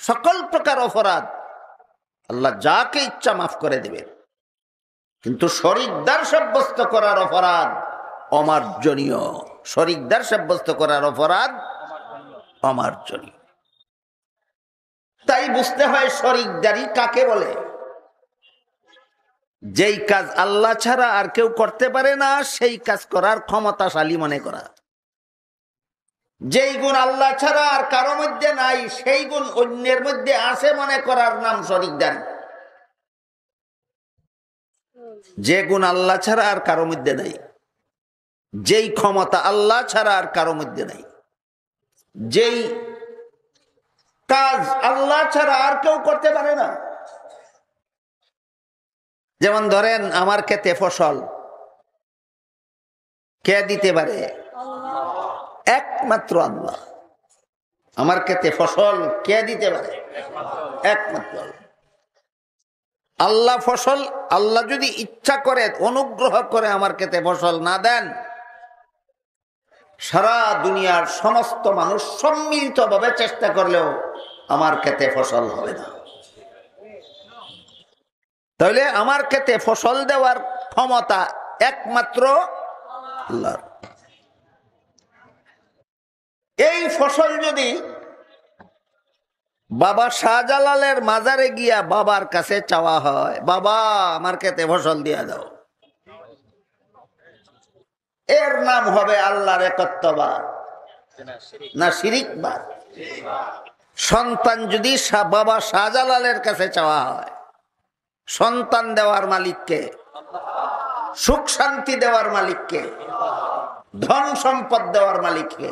সকল প্রকার অপরাধ আল্লাহ যাকে ইচ্ছা মাফ করে দেবেন, কিন্তু শরিকদার সাব্যস্ত করার অপরাধ অমার্জনীয়। শরিকদার সাব্যস্ত করার অপরাধ অমার্জনীয়। তাই বুঝতে হয় শরিকদারি কাকে বলে। যেই কাজ আল্লাহ ছাড়া আর কেউ করতে পারে না সেই কাজ করার ক্ষমতাশালী মনে করা। যেই গুণ আল্লাহ ছাড়া আর কারো মধ্যে নাই সেই গুণ অন্যের মধ্যে আছে মনে করার নাম শরিকদারি। যে গুণ আল্লাহ ছাড়া আর কারো মধ্যে নাই, যেই ক্ষমতা আল্লাহ ছাড়া আর কারো মধ্যে নাই, যেই কাজ আল্লাহ ছাড়া আর কেউ করতে পারে না। যেমন ধরেন আমার ক্ষেতে ফসল কে দিতে পারে? একমাত্র আল্লাহ। আমার ক্ষেতে ফসল কে দিতে পারে? একমাত্র আল্লাহ। ফসল আল্লাহ যদি ইচ্ছা করে অনুগ্রহ করে আমার ক্ষেতে ফসল না দেন, সারা দুনিয়ার সমস্ত মানুষ সম্মিলিতভাবে চেষ্টা করলেও আমার ক্ষেতে ফসল হবে না। তাহলে আমার ক্ষেতে ফসল দেওয়ার ক্ষমতা একমাত্র আল্লাহর। এই ফসল যদি বাবা শাহজালালের মাজারে গিয়া বাবার কাছে চাওয়া হয়, বাবা আমার ক্ষেতে ফসল দিয়া দাও, এর নাম হবে আল্লাহর একত্ববাদ না শিরিকবাদ? সন্তান যদি বাবা শাহজালালের কাছে চাওয়া হয়, সন্তান দেওয়ার মালিককে, সুখ শান্তি দেওয়ার মালিককে, ধন সম্পদ দেওয়ার মালিককে,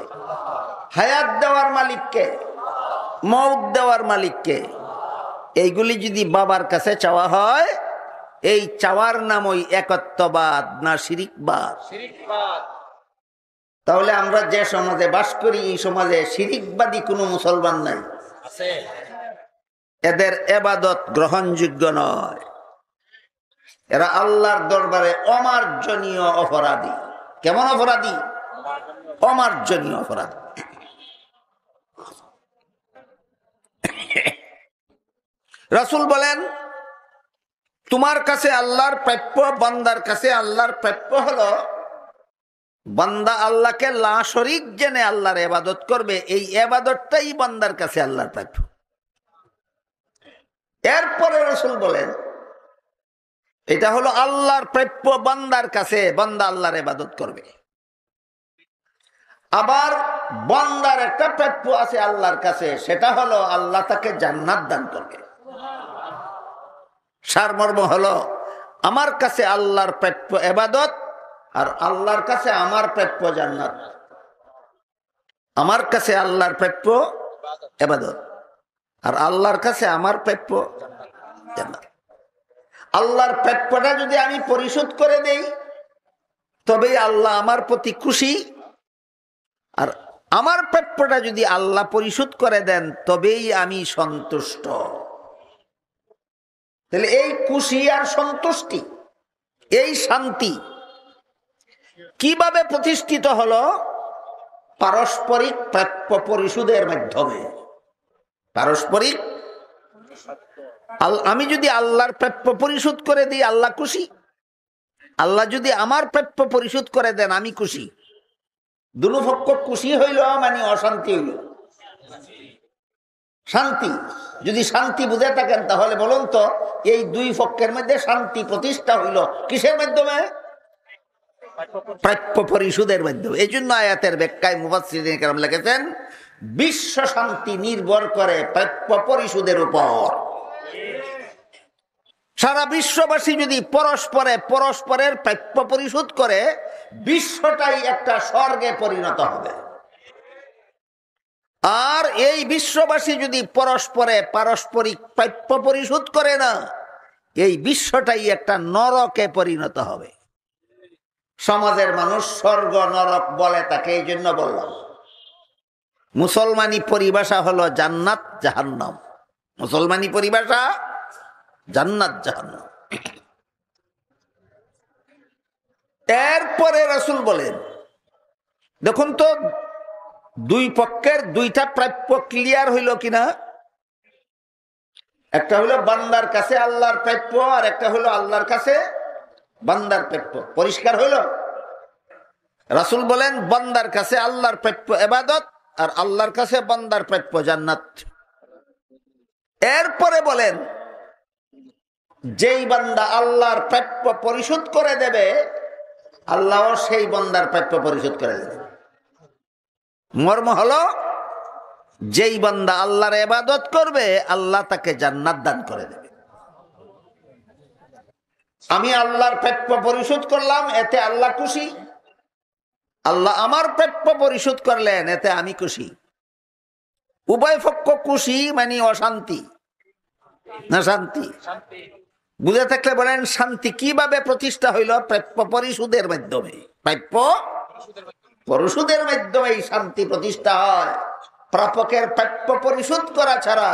হায়াত দেওয়ার মালিককে, মৌত দেওয়ার মালিককে, এইগুলি যদি বাবার কাছে চাওয়া হয়, এই চাওয়ার নাম ওই একত্ববাদ না শিরিকবাদ? তাহলে আমরা যে সমাজে বাস করি এই সমাজে শিরিকবাদী কোনো মুসলমান নাই। এদের ইবাদত গ্রহণযোগ্য নয়। এরা আল্লাহর দরবারে অমার্জনীয় অপরাধী। কেমন অপরাধী? অমার্জনীয় অপরাধী। রাসূল বলেন, তোমার কাছে আল্লাহর প্রাপ্য, বান্দার কাছে আল্লাহর প্রাপ্য হলো বান্দা আল্লাহকে লা শরীক জেনে আল্লাহর ইবাদত করবে। এই ইবাদতটাই বান্দার কাছে আল্লাহর প্রাপ্য। এরপরে রাসূল বলেন, এটা হলো আল্লাহর প্রাপ্য বান্দার কাছে, বান্দা আল্লাহর ইবাদত করবে। আবার বান্দার একটা প্রাপ্য আছে আল্লাহর কাছে, সেটা হলো আল্লাহ তাকে জান্নাত দান করবে। সারমর্ম হলো আমার কাছে আল্লাহর প্রাপ্য ইবাদত আর আল্লাহর কাছে আমার প্রাপ্য জান্নাত। আমার কাছে আল্লাহর প্রাপ্য ইবাদত আর আল্লাহর কাছে আমার প্রাপ্য জান্নাত। আল্লাহর প্রাপ্যটা যদি আমি পরিশোধ করে দেই তবেই আল্লাহ আমার প্রতি খুশি, আর আমার প্রাপ্যটা যদি আল্লাহ পরিশোধ করে দেন তবেই আমি সন্তুষ্ট। তাহলে এই খুশি আর সন্তুষ্টি, এই শান্তি কিভাবে প্রতিষ্ঠিত হলো? পারস্পরিক প্রাপ্য পরিশোধের মাধ্যমে। পারস্পরিক, আমি যদি আল্লাহর প্রাপ্য পরিশোধ করে দিই আল্লাহ খুশি, আল্লাহ যদি আমার প্রাপ্য পরিশোধ করে দেন আমি খুশি। দুনো পক্ষ খুশি হইল মানে অশান্তি হইল শান্তি। যদি শান্তি বুঝে থাকেন তাহলে বলুন তো এই দুই পক্ষের মধ্যে শান্তি প্রতিষ্ঠা হইল কিসের মাধ্যমে? প্রাপ্য পরিশোধের মাধ্যমে। এই জন্য আয়াতের ব্যাখ্যায় মুফাসসিরিন কেরাম লিখেছেন, বিশ্ব শান্তি নির্ভর করে প্রাপ্য পরিশোধের উপর। সারা বিশ্ববাসী যদি পরস্পরের প্রাপ্য পরিশোধ করে বিশ্বটাই একটা স্বর্গে পরিণত হবে। আর এই বিশ্ববাসী যদি পারস্পরিক প্রাপ্য পরিশোধ করে না, এই বিশ্বটাই একটা নরকে পরিণত হবে। সমাজের মানুষ স্বর্গ নরক বলে তাকে, এই জন্য বললাম মুসলমানি পরিভাষা হলো জান্নাত জাহান্নাম। মুসলমানি পরিভাষা জান্নাত জাহান্নাম। এরপরে রাসূল বলেন, দেখুন তো দুই পক্ষের দুইটা প্রাপ্য ক্লিয়ার হইল কিনা? একটা হলো বান্দার কাছে আল্লাহর প্রাপ্য, আর একটা হলো আল্লাহর কাছে বান্দার প্রাপ্য। পরিষ্কার হইল? রাসূল বলেন বান্দার কাছে আল্লাহর প্রাপ্য ইবাদত, আর আল্লাহর কাছে বান্দার প্রাপ্য জান্নাত। এরপরে বলেন যেই বান্দা আল্লাহর প্রাপ্য পরিশোধ করে দেবে, আল্লাহও সেই বান্দার প্রাপ্য পরিশোধ করে দেবে। মর্ম হলো যেই বান্দা আল্লাহর ইবাদত করবে, আল্লাহ তাকে জান্নাত দান করে দেবে। আমি আল্লাহর প্রাপ্য পরিশোধ করলাম, এতে আল্লাহ খুশি। আল্লাহ আমার প্রাপ্য পরিশোধ করলেন, এতে আমি খুশি। উভয় পক্ষ খুশি, মানে অশান্তি না শান্তি? বুঝে থাকলে বলেন শান্তি কিভাবে প্রতিষ্ঠা হইল? প্রাপ্য পরিশোধের মাধ্যমে। প্রাপ্য পরিশোধের মাধ্যমে শান্তি প্রতিষ্ঠা হয়। প্রাপকের প্রাপ্য পরিশোধ করা ছাড়া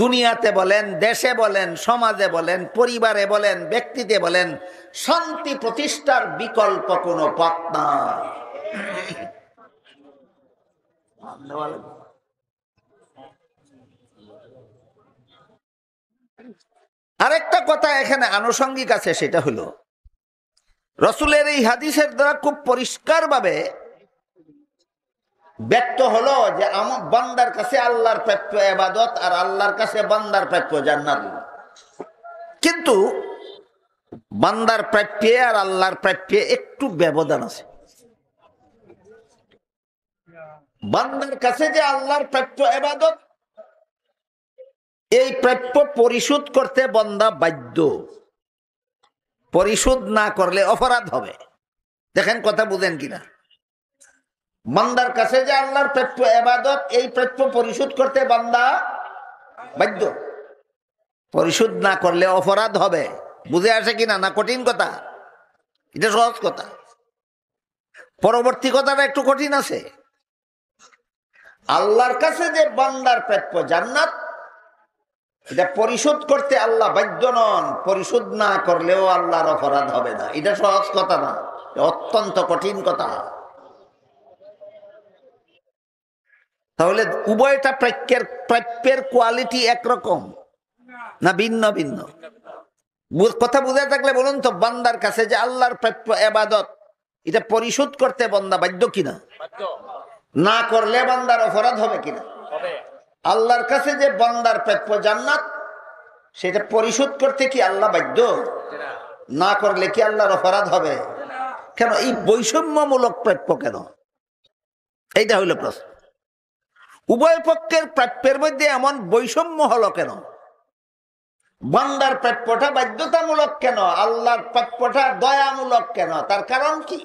দুনিয়াতে বলেন, দেশে বলেন, সমাজে বলেন, পরিবারে বলেন, ব্যক্তিতে বলেন, শান্তি প্রতিষ্ঠার বিকল্প কোনো পথ নাই। আরেকটা কথা এখানে আনুষঙ্গিক আছে, সেটা হলো রাসূলের এই হাদিসের দ্বারা খুব পরিষ্কার ভাবে ব্যক্ত হলো যে আমার বান্দার কাছে আল্লাহর প্রাপ্য ইবাদত, আর আল্লাহর কাছে বান্দার প্রাপ্য জান্নাত। কিন্তু বান্দার প্রাপ্যে আর আল্লাহর প্রাপ্যে একটু ব্যবধান আছে। বান্দার কাছে যে আল্লাহর প্রাপ্য ইবাদত, এই প্রাপ্য পরিশোধ করতে বান্দা বাধ্য। পরিশোধ না করলে অপরাধ হবে। দেখেন কথা বুঝেন কিনা? বান্দার কাছে যে আল্লাহর প্রাপ্য ইবাদত, এই প্রাপ্য পরিশোধ করতে বান্দা বাধ্য। পরিশোধ না করলে অপরাধ হবে। বুঝে আসে কিনা? না কঠিন কথা? এটা সহজ কথা। পরবর্তী কথাটা একটু কঠিন আছে। আল্লাহর কাছে যে বান্দার প্রাপ্য জান্নাত, এটা পরিশোধ করতে আল্লাহ বাধ্য নন। পরিশোধ না করলেও আল্লাহর অপরাধ হবে না। এটা সহজ কথা না, অত্যন্ত কঠিন কথা। তাহলে উভয়টা প্রাপ্যের কোয়ালিটি একরকম না ভিন্ন ভিন্ন? কথা বুঝে থাকলে বলুন তো, বান্দার কাছে যে আল্লাহর প্রাপ্য ইবাদত, এটা পরিশোধ করতে বান্দা বাধ্য কিনা? না করলে বান্দার অপরাধ হবে কিনা? আল্লাহর কাছে যে বান্দার প্রাপ্য জান্নাত, সেটা পরিশোধ করতে কি আল্লাহ বাধ্য? না করলে কি আল্লাহর অপরাধ হবে? কেন এই বৈষম্যমূলক প্রাপ্য কেন? এইটা হইল প্রশ্ন। উভয় পক্ষের প্রাপ্যের মধ্যে এমন বৈষম্য হলো কেন? বান্দার প্রাপ্যটা বাধ্যতামূলক কেন? আল্লাহর প্রাপ্যটা দয়ামূলক কেন? তার কারণ কি?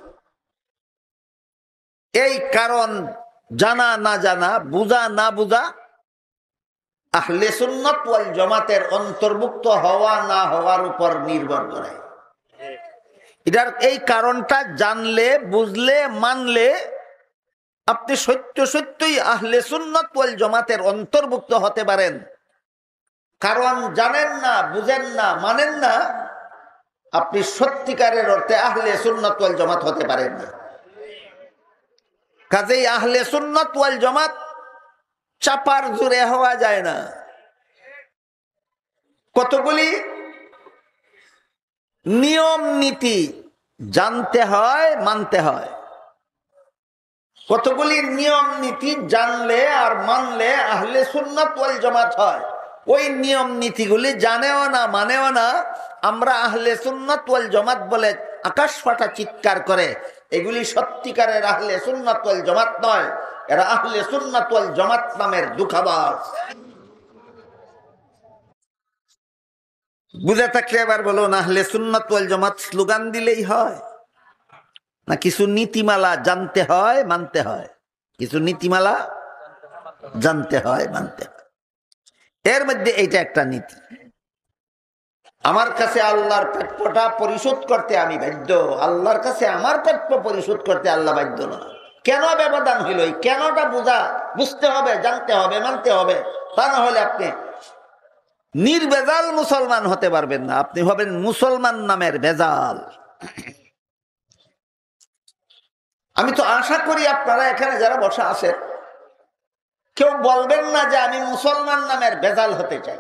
এই কারণ জানা না জানা, বুঝা না বুঝা, আহলে সুন্নাত ওয়াল জামাতের অন্তর্ভুক্ত হওয়া না হওয়ার উপর নির্ভর করে। এটার এই কারণটা জানলে, বুঝলে, মানলে আপনি সত্যই আহলে সুন্নাত ওয়াল জামাতের অন্তর্ভুক্ত হতে পারেন। কারণ জানেন না, বুঝেন না, মানেন না, আপনি সত্যিকারের অর্থে আহলে সুন্নাত ওয়াল জামাত হতে পারেন না। কাজেই আহলে সুন্নাত ওয়াল জামাত চাপার জোরে হওয়া যায় না। কতগুলি নিয়ম নীতি জানতে হয়, মানতে হয়। কতগুলি নিয়ম নীতি জানলে আর মানলে আহলে সুন্নাত ওয়াল জামাত হয়। ওই নিয়ম নীতিগুলি জানেও না, মানেও না, আমরা আহলে সুন্নাত ওয়াল জামাত বলে আকাশ ফাটা চিৎকার করে, এগুলি সত্যিকারের আহলে সুন্নাত ওয়াল জামাত নয়। এরা আহলে সুন্নাত ওয়াল জামাত নামের দুঃখাবাজ। বুঝে থাকলে এবার বলুন, আহলে সুন্নাত ওয়াল জামাত স্লোগান দিলেই হয় না কিছু নীতিমালা জানতে হয়, মানতে হয়? কিছু নীতিমালা জানতে হয়, মানতে হয়। এর মধ্যে এইটা একটা নীতি। আমার কাছে আল্লাহর প্রাপ্যটা পরিশোধ করতে আমি বাধ্য, আল্লাহর কাছে আমার প্রাপ্য পরিশোধ করতে আল্লাহ বাধ্য না। কেন ব্যবধান হইল? কেনটা বুঝতে হবে, জানতে হবে, মানতে হবে। তা না হলে আপনি নির্ভেজাল মুসলমান হতে পারবেন না। আপনি হবেন মুসলমান নামের ভেজাল। আমি তো আশা করি আপনারা এখানে যারা বসা আছেন, কেউ বলবেন না যে আমি মুসলমান নামের ভেজাল হতে চাই।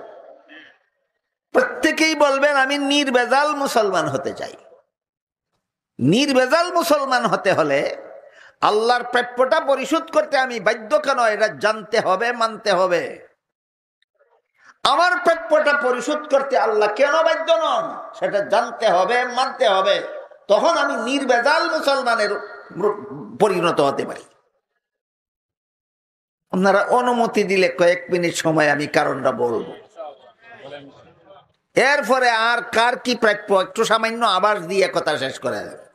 প্রত্যেকেই বলবেন আমি নির্ভেজাল মুসলমান হতে চাই। নির্ভেজাল মুসলমান হতে হলে আল্লাহর প্রাপ্যটা পরিশোধ করতে আমি বাধ্য কেন, এটা জানতে হবে, মানতে হবে। আমার প্রাপ্যটা পরিশোধ করতে আল্লাহ কেন বাধ্য নন, সেটা জানতে হবে, মানতে হবে। তখন আমি নির্ভেজাল মুসলমানের পরিণত হতে পারি। আপনারা অনুমতি দিলে কয়েক মিনিট সময় আমি কারণটা বলবো, এরপরে আর কার কি প্রাপ্য একটু সামান্য আভাস দিয়ে কথা শেষ করে দেবে।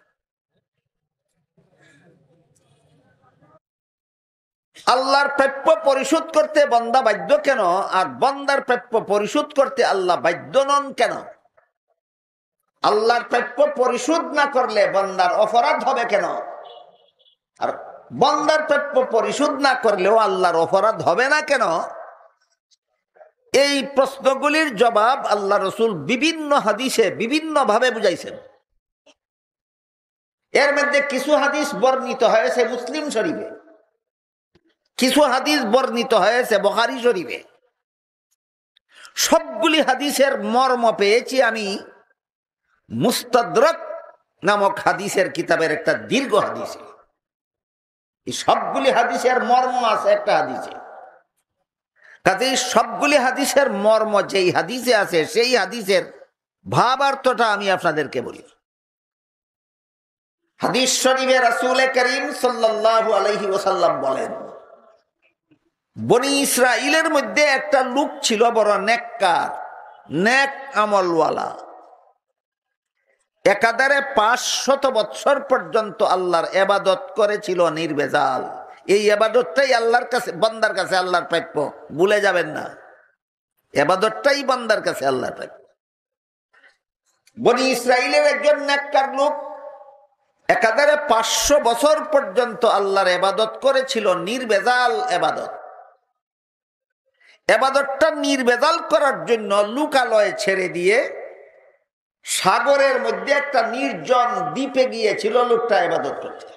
আল্লাহর প্রাপ্য পরিশোধ করতে বান্দা বাধ্য কেন, আর বান্দার প্রাপ্য পরিশোধ করতে আল্লাহ বাধ্য নন কেন? আল্লাহর প্রাপ্য পরিশোধ না করলে বান্দার অপরাধ হবে কেন, আর বান্দার প্রাপ্য পরিশোধ না করলেও আল্লাহর অপরাধ হবে না কেন? এই প্রশ্নগুলির জবাব আল্লাহ রসুল বিভিন্ন হাদিসে বিভিন্ন ভাবে বুঝাইছেন। এর মধ্যে কিছু হাদিস বর্ণিত হয়েছে মুসলিম শরীফে, কিছু হাদিস বর্ণিত হয়েছে বুখারী শরীফে। সবগুলি হাদিসের মর্ম পেয়েছি আমি মুস্তাদরাক নামক হাদিসের কিতাবের একটা দীর্ঘ হাদিসে। এই সবগুলি হাদিসের মর্ম আছে একটা হাদিসে। কাজেই সবগুলি হাদিসের মর্ম যেই হাদিসে আছে সেই হাদিসের ভাবার্থটা আমি আপনাদেরকে বলি। হাদিস শরীফে রাসূল করিম সাল্লাল্লাহু আলাইহি ওয়াসাল্লাম বলেন, বনি ইসরাইলের মধ্যে একটা লোক ছিল বড় নেককার, নেক আমলওয়ালা। একাধারে 500 বৎসর পর্যন্ত আল্লাহর ইবাদত করেছিল নির্ভেজাল। এই ইবাদতটাই আল্লাহর কাছে, বান্দার কাছে আল্লাহর প্রাপ্য, ভুলে যাবেন না। ইবাদতটাই বান্দার কাছে আল্লাহর প্রাপ্য। বনি ইসরাইলের একজন নেককার লোক একাধারে 500 বছর পর্যন্ত আল্লাহর ইবাদত করেছিল নির্ভেজাল ইবাদত। ইবাদতটা নির্ভেজাল করার জন্য লোকালয় ছেড়ে দিয়ে সাগরের মধ্যে একটা নির্জন দ্বীপে গিয়েছিল লোকটা ইবাদত করতে।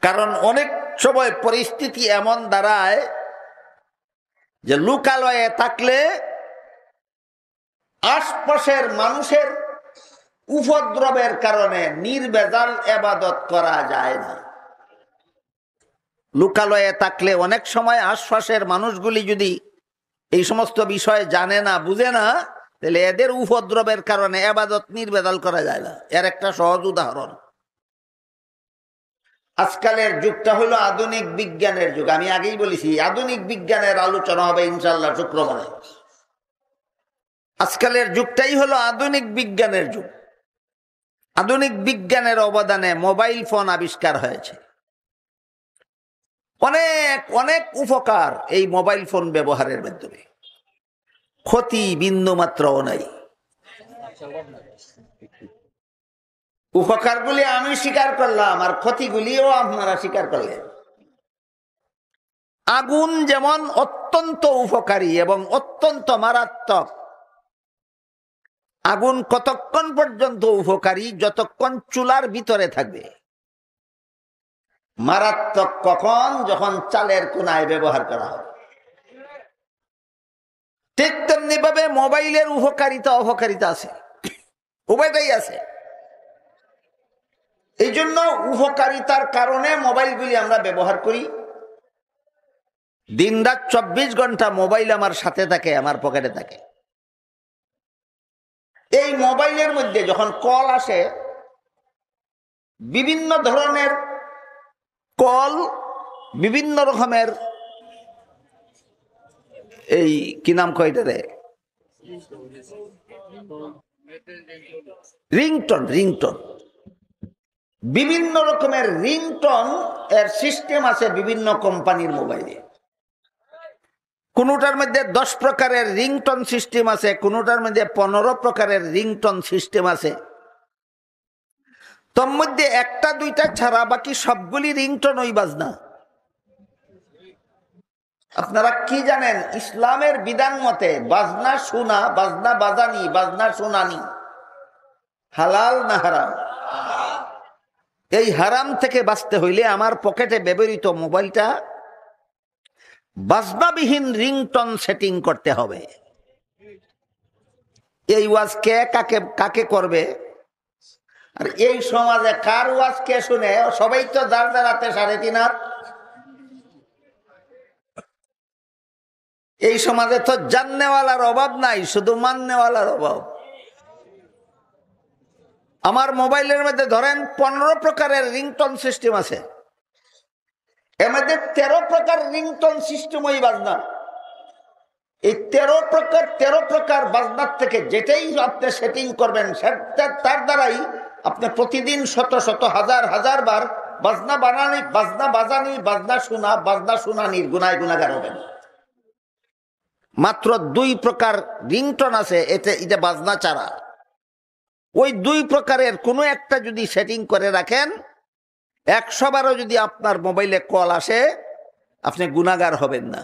কারণ অনেক সময় পরিস্থিতি এমন দাঁড়ায় যে লোকালয়ে থাকলে আশপাশের মানুষের উপদ্রবের কারণে নির্ভেজাল ইবাদত করা যায় না। লোকালয়ে থাকলে অনেক সময় আশপাশের মানুষগুলি যদি এই সমস্ত বিষয় জানে না, বুঝে না, তাহলে এদের উপদ্রবের কারণে ইবাদত নির্ভেজাল করা যায় না। এর একটা সহজ উদাহরণ, আজকালের যুগটা হলো আধুনিক বিজ্ঞানের যুগ। আমি আগেই বলেছি আধুনিক বিজ্ঞানের আলোচনা হবে ইনশাআল্লাহ শুক্রবারে। আজকালের যুগটাই হলো আধুনিক বিজ্ঞানের যুগ। আধুনিক বিজ্ঞানের অবদানে মোবাইল ফোন আবিষ্কার হয়েছে। অনেক অনেক উপকার এই মোবাইল ফোন ব্যবহারের মাধ্যমে, ক্ষতি বিন্দু মাত্রও নাই। উপকারগুলি আমি স্বীকার করলাম, আর ক্ষতিগুলিও আপনারা স্বীকার করলেন। আগুন যেমন অত্যন্ত উপকারী এবং অত্যন্ত মারাত্মক। আগুন কতক্ষণ পর্যন্ত উপকারী? যতক্ষণ চুলার ভিতরে থাকবে। মারাত্মক কখন? যখন চালের কোনায় ব্যবহার করা হবে। ঠিক তেমনি ভাবে মোবাইলের উপকারিতা অপকারিতা আছে, উভয়টাই আছে। এই জন্য উপকারিতার কারণে মোবাইলগুলি আমরা ব্যবহার করি। দিন রাত 24 ঘন্টা মোবাইল আমার সাথে থাকে, আমার পকেটে থাকে। এই মোবাইলের মধ্যে যখন কল আসে, বিভিন্ন ধরনের কল, বিভিন্ন রকমের এই কি নাম কয়টারে, রিংটোন, রিংটোন, বিভিন্ন রকমের রিংটোন এর সিস্টেম আছে বিভিন্ন কোম্পানির মোবাইলে। কোনটার মধ্যে 10 প্রকারের রিংটোন সিস্টেম আছে, কোনটার মধ্যে 15 প্রকারের রিংটোন সিস্টেম আছে। তোর মধ্যে একটা দুইটা ছাড়া বাকি সবগুলি রিংটোন ওই বাজনা। আপনারা কি জানেন ইসলামের বিধান মতে বাজনা শোনা, বাজনা বাজানি, বাজনা শোনানি হালাল না হারাম? এই হারাম থেকে বাঁচতে হইলে আমার পকেটে ব্যবহৃত মোবাইলটা বাজনাবিহীন রিংটোন সেটিং করতে হবে। এই ওয়াজ কে কাকে কাকে করবে? আর এই সমাজে কার ওয়াজ কে শুনে? সবাই তো যার যার হাতে 3.5 হাত। এই সমাজে তো জাননেওয়ালার অভাব নাই, শুধু মাননেওয়ালার অভাব। আমার মোবাইলের মধ্যে ধরেন 15 প্রকারের রিংটোন সিস্টেম আছে, এর মধ্যে 13 প্রকার রিংটোন সিস্টেম ওই বাজনা। এই 13 প্রকার বাজনার থেকে যেটাই আপনি সেটিং করবেন তার দ্বারাই আপনি প্রতিদিন শত শত হাজার হাজার বার বাজনা বানানি, বাজনা বাজানি, বাজনা শুনানির গুনায় গুনাহগার হবেন। মাত্র 2 প্রকার রিংটোন আছে, এটা বাজনা ছাড়া। ওই 2 প্রকারের কোনো একটা যদি সেটিং করে রাখেন, 100 বারও যদি আপনার মোবাইলে কল আসে, আপনি গুনাহগার হবেন না।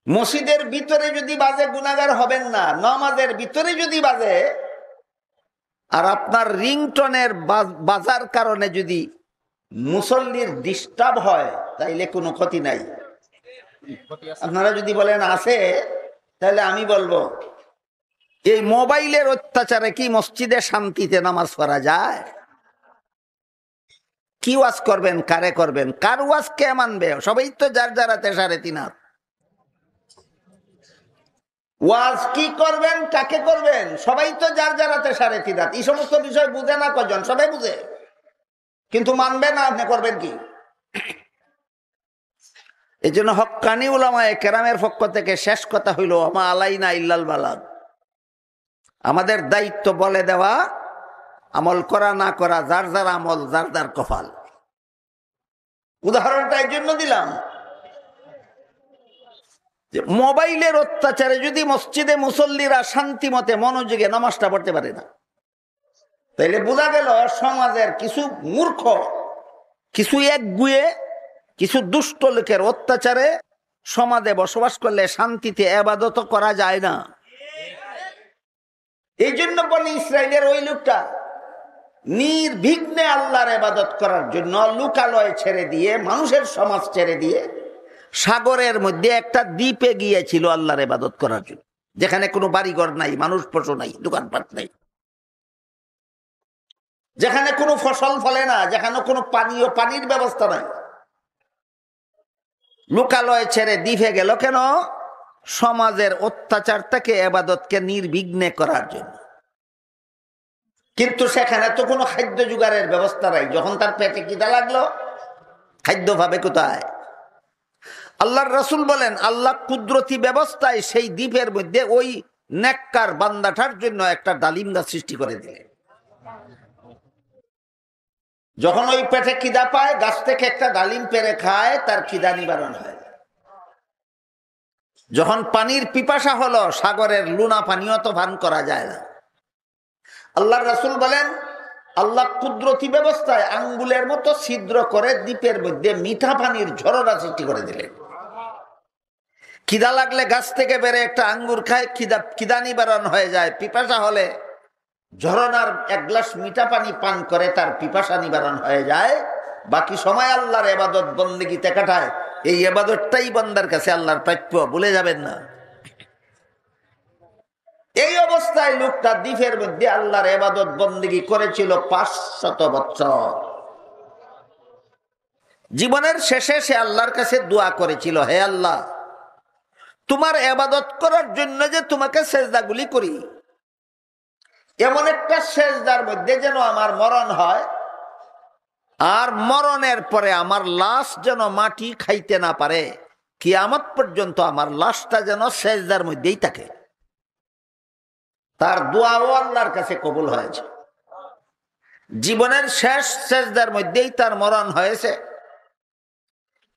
মসজিদের ভিতরে যদি বাজে গুনাহগার হবেন না, নামাজের ভিতরে যদি বাজে আর আপনার রিংটোনের বাজার কারণে যদি মুসল্লির ডিস্টার্ব হয়, তাইলে কোনো ক্ষতি নাই। আপনারা যদি বলেন আছে, তাহলে আমি বলবো এই মোবাইলের অত্যাচারে কি মসজিদে শান্তিতে নামাজ পড়া যায়? কি ওয়াজ করবেন, কারে করবেন, কার ওয়াজ কে মানবে? সবাই তো যার যার হাতে 3.5 হাত। ওয়াজ কি করবেন, কাকে করবেন, সবাই তো যার যার হাতে 3.5 হাত। এই সমস্ত বিষয় বুঝে না কজন? সবাই বুঝে, কিন্তু মানবে না। আপনি করবেন কি? এই জন্য হক্কানি উলামায়ে কেরামের পক্ষ থেকে শেষ কথা হইল, আমা আলাইনা ইল্লাল বালাগ। আমাদের দায়িত্ব বলে দেওয়া, আমল করা না করা যার যার আমল, যার যার কপাল। উদাহরণটা এই জন্য দিলাম যে মোবাইলের অত্যাচারে যদি মসজিদে মুসল্লিরা শান্তি মতে মনোযোগে নামাজটা পড়তে পারে না, তাইলে বোঝা গেল সমাজের কিছু মূর্খ, কিছু একগুয়ে, কিছু দুষ্ট লোকের অত্যাচারে সমাজে বসবাস করলে শান্তিতে ইবাদত করা যায় না। এই জন্য বনি ইসরাইলের ওই লোকটা নির্বিঘ্নে আল্লাহর ইবাদত করার জন্য লোকালয় ছেড়ে দিয়ে, মানুষের সমাজ ছেড়ে দিয়ে সাগরের মধ্যে একটা দ্বীপে গিয়েছিল আল্লাহর ইবাদত করার জন্য, যেখানে কোনো বাড়িঘর নাই, মানুষ পশু নাই, দোকানপাট নাই, যেখানে কোনো ফসল ফলে না, যেখানে কোনো পানির ব্যবস্থা নাই। লোকালয় ছেড়ে দ্বীপে গেল কেন? সমাজের অত্যাচার থেকে ইবাদতকে নির্বিঘ্নে করার জন্য। কিন্তু সেখানে তো কোনো খাদ্য জোগাড়ের ব্যবস্থা নাই। যখন তার পেটে খিদা লাগলো, খাদ্য পাবে কোথায়? আল্লাহর রাসূল বলেন, আল্লাহ কুদরতি ব্যবস্থায় সেই দ্বীপের মধ্যে ওই নেককার বান্দাটার জন্য একটা ডালিম গাছ সৃষ্টি করে দিলেন। যখন ওই পেটে খিদা পায়, গাছ থেকে একটা ডালিম পেরে খায়, তার খিদা নিবারণ হয়। যখন পানির পিপাসা হলো, সাগরের লুনা পানিও তো পান করা যায় না। আল্লাহর রাসূল বলেন, আল্লাহ কুদরতি ব্যবস্থায় আঙ্গুলের মতো ছিদ্র করে দ্বীপের মধ্যে মিঠা পানির ঝরনা সৃষ্টি করে দিলেন। খিদা লাগলে গাছ থেকে বেড়ে একটা আঙ্গুর খায়, খিদা নিবারণ হয়ে যায়। পিপাসা হলে ঝরনার 1 গ্লাস মিঠা পানি পান করে, তার পিপাসা নিবারণ হয়ে যায়। বাকি সময় আল্লাহর ইবাদত বন্দেগীতে কাটায়। এই ইবাদতটাই বান্দার কাছে আল্লাহর প্রাপ্য, ভুলে যাবেন না। এই অবস্থায় লোকটা দ্বীপের মধ্যে আল্লাহর ইবাদত বন্দেগী করেছিল 500 বছর। জীবনের শেষে সে আল্লাহর কাছে দোয়া করেছিল, হে আল্লাহ, তোমার ইবাদত করার জন্য যে তোমাকে সেজদাগুলি করি, এমন একটা সেজদার মধ্যে যেন আমার মরণ হয়, আর মরণের পরে আমার লাশ যেন মাটি খাইতে না পারে, কিয়ামত পর্যন্ত আমার লাশটা যেন সেজদার মধ্যেই থাকে। তার দোয়াও আল্লাহর কাছে কবুল হয়েছে। জীবনের শেষ সেজদার মধ্যেই তার মরণ হয়েছে,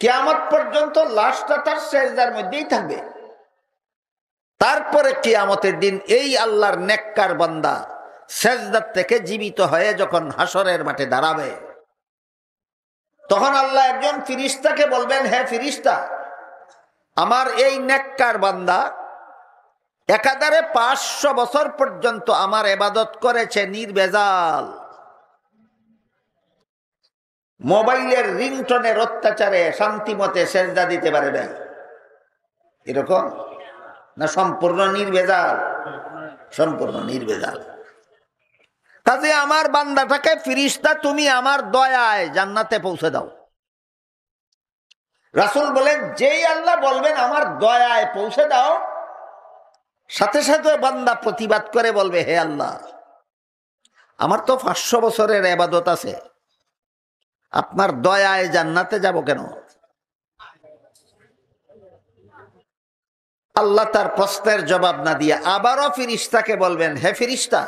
কিয়ামত পর্যন্ত লাশটা তার সেজদার মধ্যেই থাকবে। তারপরে কিয়ামতের দিন এই আল্লাহর নেককার বান্দা সেজদার থেকে জীবিত হয়ে যখন হাসরের মাঠে দাঁড়াবে, তখন আল্লাহ একজন ফিরিস্তাকে বলবেন, হে ফিরিস্তা, আমার এই নেককার বান্দা একাধারে 500 বছর পর্যন্ত আমার ইবাদত করেছে নির্ভেজাল, মোবাইলের রিংটোনের অত্যাচারে শান্তিমতে সেজদা দিতে পারে নাই, এরকম না সম্পূর্ণ নির্ভেজাল? সম্পূর্ণ নির্ভেজাল। কাজে আমার বান্দাটাকে ফিরিস্তা তুমি আমার দয়ায় জান্নাতে পৌঁছে দাও। রাসূল বলেন যেই আল্লাহ বলবেন আমার দয়ায় পৌঁছে দাও, সাথে সাথে বান্দা প্রতিবাদ করে বলবে হে আল্লাহ, আমার তো 500 বছরের ইবাদত আছে, আপনার দয়ায় জান্নাতে যাব কেন? আল্লাহ তার প্রশ্নের জবাব না দিয়ে আবারও ফিরিস্তাকে বলবেন হে ফিরিস্তা,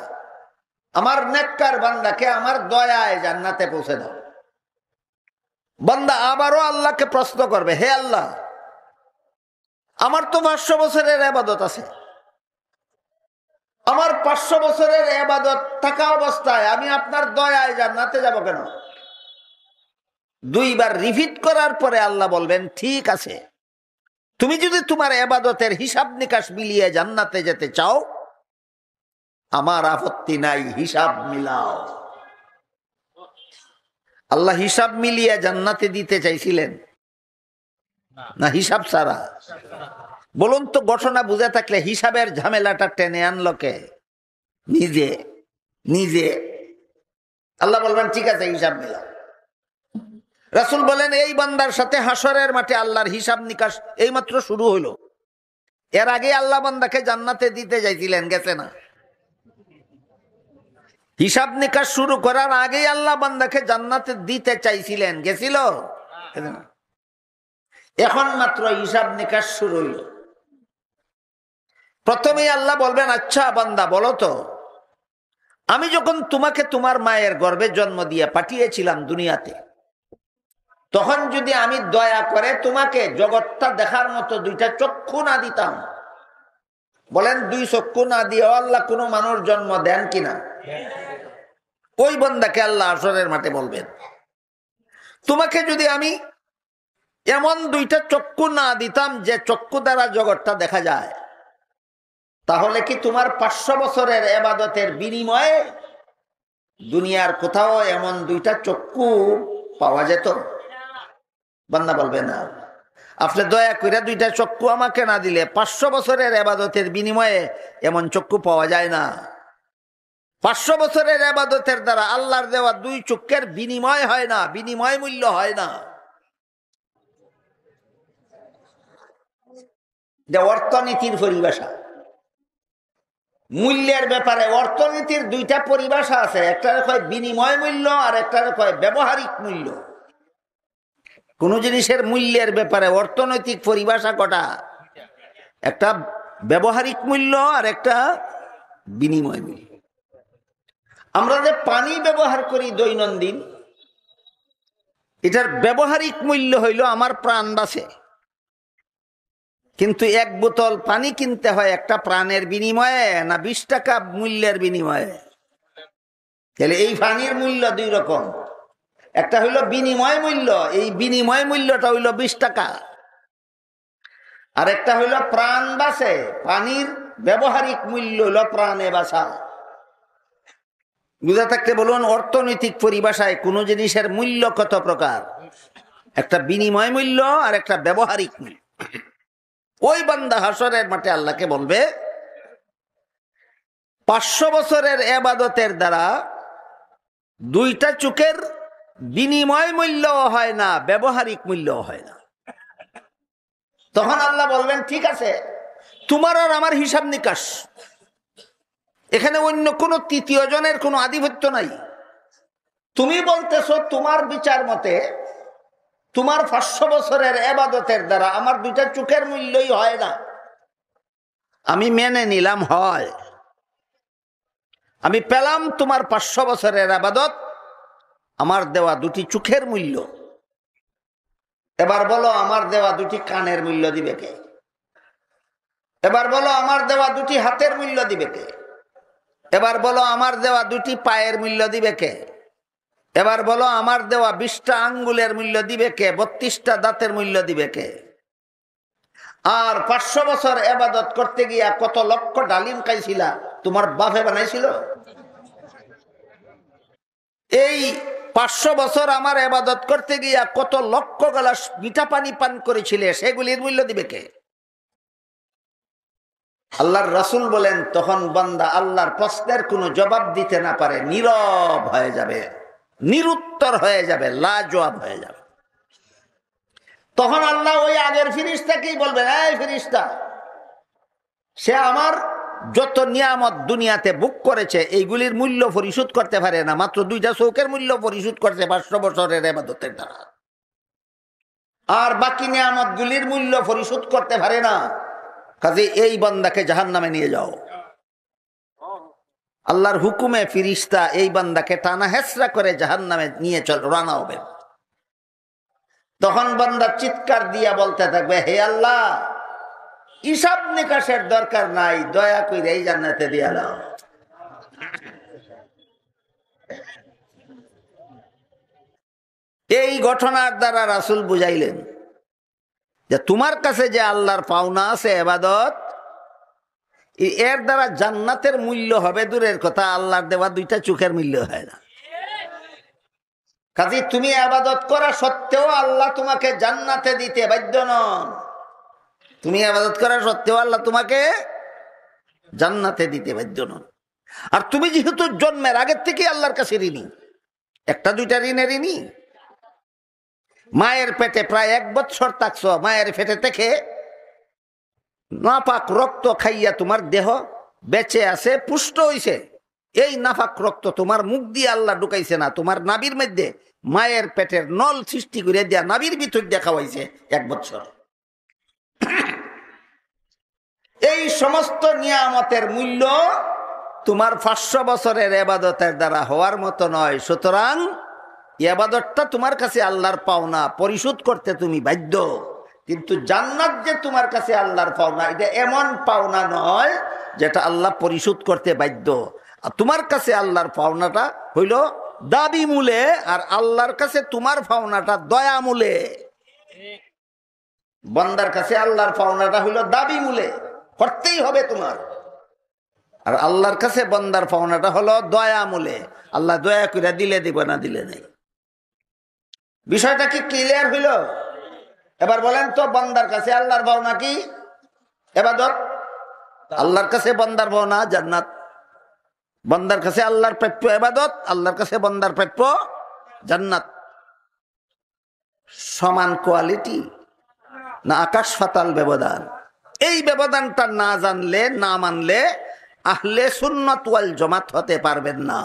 আমার নেককার বান্দাকে আমার দয়ায় জান্নাতে পৌঁছে দাও। বান্দা আবারও আল্লাহকে প্রশ্ন করবে হে আল্লাহ, আমার তো 500 বছরের ইবাদত আছে, আমার 500 বছরের ইবাদত থাকা অবস্থায় আমি আপনার দয়ায় জান্নাতে যাব কেন? 2 বার রিপিট করার পরে আল্লাহ বলবেন ঠিক আছে, তুমি যদি তোমার ইবাদতের হিসাব নিকাশ মিলিয়ে জান্নাতে যেতে চাও আমার আপত্তি নাই, হিসাব মিলাও। আল্লাহ হিসাব মিলিয়ে জান্নাতে দিতে চাইছিলেন না হিসাব ছাড়া? বলুন তো, ঘটনা বুঝে থাকলে হিসাবের ঝামেলাটা টেনে আনলো কে? নিজে নিজে। আল্লাহ বলবেন ঠিক আছে হিসাব মিলাও। রাসূল বলেন এই বান্দার সাথে হাসরের মাঠে আল্লাহর হিসাব নিকাশ এইমাত্র শুরু হলো। এর আগে আল্লাহ বান্দাকে জান্নাতে দিতে চাইছিলেন, গেছে না? হিসাব নিকাশ শুরু করার আগেই আল্লাহ বান্দাকে জান্নাতে দিতে চাইছিলেন, গেছিল? এখন মাত্র হিসাব নিকাশ শুরু হইল। প্রথমেই আল্লাহ বলবেন আচ্ছা বান্দা বলো তো, আমি যখন তোমাকে তোমার মায়ের গর্ভে জন্ম দিয়ে পাঠিয়েছিলাম দুনিয়াতে, তখন যদি আমি দয়া করে তোমাকে জগৎটা দেখার মতো 2টা চক্ষু না দিতাম, বলেন 2 চক্ষু না দিয়ে আল্লাহ কোনো মানুষ জন্ম দেন কিনা? ওই বান্দাকে আল্লাহ হাসরের মাঠে বলবেন তোমাকে যদি আমি এমন 2টা চক্ষু না দিতাম যে চক্ষু দ্বারা জগৎটা দেখা যায়, তাহলে কি তোমার 500 বছরের ইবাদতের বিনিময়ে দুনিয়ার কোথাও এমন 2টা চক্ষু পাওয়া যেত? বান্দা বলবে না। আপনি দয়া করে 2টা চক্ষু আমাকে না দিলে 500 বছরের ইবাদতের বিনিময়ে এমন চক্ষু পাওয়া যায় না। 500 বছরের ইবাদতের দ্বারা আল্লাহর দেওয়া 2 চক্ষের বিনিময় হয় না, বিনিময় মূল্য হয় না। যে অর্থনীতির পরিভাষা, মূল্যের ব্যাপারে অর্থনীতির 2টা পরিভাষা আছে, একটা কয় বিনিময় মূল্য আর একটা কয় ব্যবহারিক মূল্য। কোন জিনিসের মূল্যের ব্যাপারে অর্থনৈতিক পরিভাষা কটা? একটা ব্যবহারিক মূল্য আর একটা বিনিময় মূল্য। আমরা যে পানি ব্যবহার করি দৈনন্দিন, এটার ব্যবহারিক মূল্য হইল আমার প্রাণ বাঁচে, কিন্তু 1 বোতল পানি কিনতে হয় একটা প্রাণের বিনিময়ে না 20 টাকা মূল্যের বিনিময়ে? তাহলে এই পানির মূল্য 2 রকম। একটা হইল বিনিময় মূল্য, এই বিনিময় মূল্যটা হইল 20 টাকা। আর একটা হইল প্রাণ বাঁচে, পানির ব্যবহারিক মূল্য হইল প্রাণে বাঁচা। বুঝা থাকতে বলুন, অর্থনৈতিক পরিভাষায় কোন জিনিসের মূল্য কত প্রকার? একটা বিনিময় মূল্য আর একটা ব্যবহারিক মূল্য। ওই বান্দা হাসরের মাঠে আল্লাহকে বলবে 500 বছরের ইবাদতের দ্বারা 2টা চোখের বিনিময় মূল্য হয় না, ব্যবহারিক মূল্য হয় না। তখন আল্লাহ বলবেন ঠিক আছে, তোমার আর আমার হিসাব নিকাশ, এখানে অন্য কোনো তৃতীয় জনের কোনো আধিপত্য নাই। তুমি বলতেছো তোমার বিচার মতে তোমার 500 বছরের ইবাদতের দ্বারা আমার 2টা চোখের মূল্যই হয় না। আমি মেনে নিলাম হয়, আমি পেলাম তোমার 500 বছরের ইবাদত আমার দেওয়া 2টি চোখের মূল্য। এবার বলো আমার দেওয়া 2টি কানের মূল্য দিবে কে? এবার বলো আমার দেওয়া 2টি হাতের মূল্য দিবে কে? এবার বলো আমার দেওয়া 2টি পায়ের মূল্য দিবে কে? এবার বলো আমার দেওয়া 20টা আঙ্গুলের মূল্য দিবে কে? 32টা দাঁতের মূল্য দিবে কে? আর 500 বছর ইবাদত করতে গিয়া কত লক্ষ ডালিম খাইছিলা? তোমার বাপে বানাইছিল? এই 500 বছর আমার ইবাদত করতে গিয়া কত লক্ষ গ্লাস মিঠা পানি পান করেছিলে, সেগুলির মূল্য দিবে কে? আল্লাহর রাসূল বলেন তখন বান্দা আল্লাহর প্রশ্নের কোনো জবাব দিতে না পারে, নীরব হয়ে যাবে, নিরুত্তর হয়ে যাবে, লাজবাব হয়ে যাবে। তখন আল্লাহ ওই আগের ফেরেশতাকেই বলবেন, এই ফেরেশতা, সে আমার যত নিয়ামত দুনিয়াতে ভোগ করেছে এইগুলির মূল্য পরিশোধ করতে পারে না, মাত্র 2টা চৌকের মূল্য পরিশোধ করতে 500 বছরের ইবাদতের দ্বারা, আর বাকি নিয়ামত গুলির মূল্য পরিশোধ করতে পারে না। কাজে এই বান্দাকে জাহান্নামে নিয়ে যাও। আল্লাহর হুকুমে ফেরেশতা এই বান্দাকে টানা হেঁচড়া করে জাহান্নামে নিয়ে রওনা হবে। তখন বান্দা চিৎকার দিয়া বলতে থাকবে, হে আল্লাহ, হিসাব নিকাশের দরকার নাই, দয়া করে এই জান্নাতে দিয়া দাও। এই ঘটনার দ্বারা রাসূল বুঝাইলেন যে তোমার কাছে যে আল্লাহর পাওনা আছে ইবাদত, এর দ্বারা জান্নাতের মূল্য হবে দূরের কথা, আল্লাহর দেওয়া 2টা চোখের মূল্য হয় না। কাজে তুমি ইবাদত করা সত্ত্বেও আল্লাহ তোমাকে জান্নাতে দিতে বাধ্য নন। তুমি ইবাদত করা সত্ত্বেও আল্লাহ তোমাকে জান্নাতে দিতে বাধ্য নন। আর তুমি যেহেতু জন্মের আগের থেকে আল্লাহর কাছে ঋণী, 1-2টা ঋণের ঋণী। মায়ের পেটে প্রায় 1 বছর থাকছো, মায়ের পেটে থেকে নাপাক রক্ত খাইয়া তোমার দেহ বেঁচে আছে, পুষ্ট হইছে। এই নাপাক রক্ত তোমার মুখ দিয়ে আল্লাহ ঢুকাইছে না, তোমার নাভির মধ্যে মায়ের পেটের নল সৃষ্টি করে দিয়া নাভির ভিতর দেখা হয়েছে 1 বছর। এই সমস্ত নিয়ামতের মূল্য তোমার 500 বছরের ইবাদতের দ্বারা হওয়ার মতো নয়। সুতরাং ইবাদতটা তোমার কাছে আল্লাহর পাওনা, পরিশোধ করতে তুমি বাধ্য। কিন্তু জান্নাত যে তোমার কাছে আল্লাহর পাওনা, এটা এমন পাওনা নয় যেটা আল্লাহ পরিশোধ করতে বাধ্য। আর তোমার কাছে আল্লাহর পাওনাটা হইল দাবি মূলে, আর আল্লাহর কাছে তোমার পাওনাটা দয়া মূলে। বান্দার কাছে আল্লাহর পাওনাটা হইল দাবি মূলে, করতেই হবে তোমার। আর আল্লাহর কাছে বান্দার পাওনাটা হলো দয়া মূলে, আল্লাহ দয়া করে দিলে দিব, না দিলে নেই। বিষয়টা কি ক্লিয়ার হইল? এবার বলেন তো, বান্দার কাছে আল্লাহর পাওনা কি? ইবাদত। আল্লাহর কাছে বান্দার পাওনা জান্নাত। বান্দার কাছে আল্লাহর প্রাপ্য ইবাদত, আল্লাহর কাছে বান্দার প্রাপ্য জান্নাত। সমান কোয়ালিটি না আকাশ পাতাল ব্যবধান? এই ব্যবধানটা না জানলে, না মানলে আহলে সুন্নাত ওয়াল জামাত হতে পারবেন না।